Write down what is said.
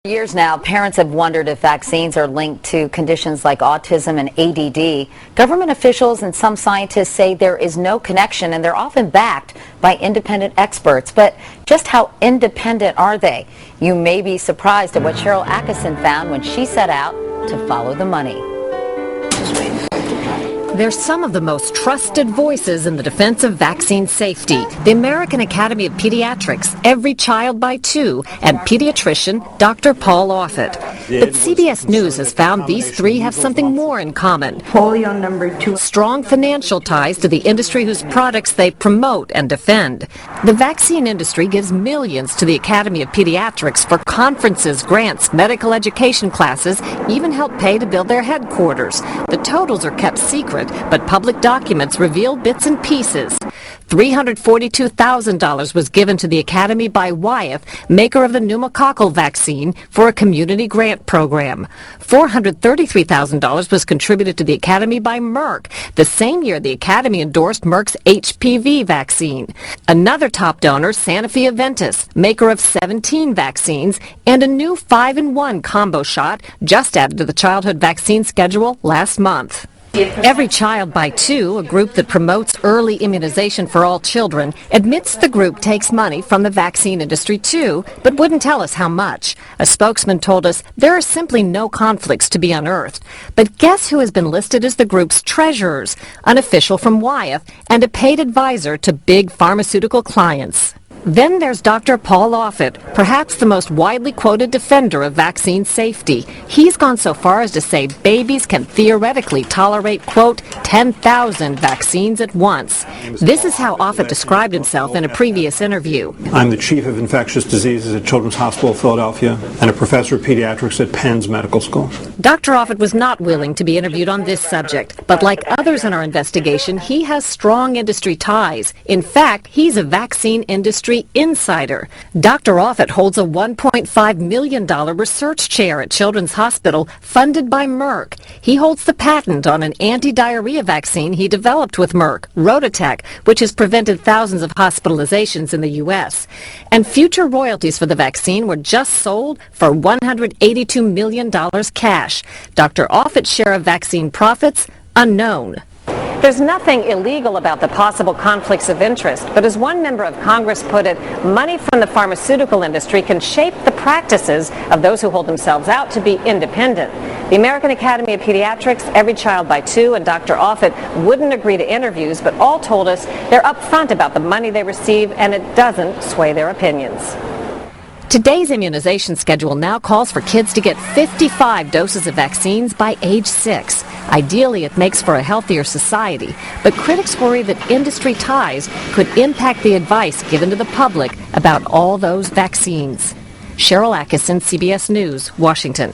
Years now, parents have wondered if vaccines are linked to conditions like autism and ADD. Government officials and some scientists say there is no connection, and they're often backed by independent experts. But just how independent are they? You may be surprised at what Cheryl Atkinson found when she set out to follow the money. They're some of the most trusted voices in the defense of vaccine safety. The American Academy of Pediatrics, Every Child by Two, and pediatrician Dr. Paul Offit. But CBS News has found these three have something more in common. Polio number 2. Strong financial ties to the industry whose products they promote and defend. The vaccine industry gives millions to the Academy of Pediatrics for conferences, grants, medical education classes, even help pay to build their headquarters. The totals are kept secret, but public documents reveal bits and pieces. $342,000 was given to the Academy by Wyeth, maker of the pneumococcal vaccine, for a community grant program. $433,000 was contributed to the Academy by Merck, the same year the Academy endorsed Merck's HPV vaccine. Another top donor, Sanofi Aventis, maker of 17 vaccines, and a new 5-in-1 combo shot just added to the childhood vaccine schedule last month. Every Child by Two, a group that promotes early immunization for all children, admits the group takes money from the vaccine industry too, but wouldn't tell us how much. A spokesman told us there are simply no conflicts to be unearthed. But guess who has been listed as the group's treasurers? An official from Wyeth and a paid advisor to big pharmaceutical clients. Then there's Dr. Paul Offit, perhaps the most widely quoted defender of vaccine safety. He's gone so far as to say babies can theoretically tolerate, quote, 10,000 vaccines at once. This is how Offit described himself in a previous interview. I'm the chief of infectious diseases at Children's Hospital of Philadelphia and a professor of pediatrics at Penn's Medical School. Dr. Offit was not willing to be interviewed on this subject, but like others in our investigation, he has strong industry ties. In fact, he's a vaccine industry insider. Dr. Offit holds a $1.5 million research chair at Children's Hospital funded by Merck. He holds the patent on an anti-diarrhea vaccine he developed with Merck, Rototec, which has prevented thousands of hospitalizations in the U.S. And future royalties for the vaccine were just sold for $182 million cash. Dr. Offit's share of vaccine profits, unknown. There's nothing illegal about the possible conflicts of interest, but as one member of Congress put it, money from the pharmaceutical industry can shape the practices of those who hold themselves out to be independent. The American Academy of Pediatrics, Every Child by Two, and Dr. Offit wouldn't agree to interviews, but all told us they're upfront about the money they receive, and it doesn't sway their opinions. Today's immunization schedule now calls for kids to get 55 doses of vaccines by age 6. Ideally, it makes for a healthier society, but critics worry that industry ties could impact the advice given to the public about all those vaccines. Cheryl Atkinson, CBS News, Washington.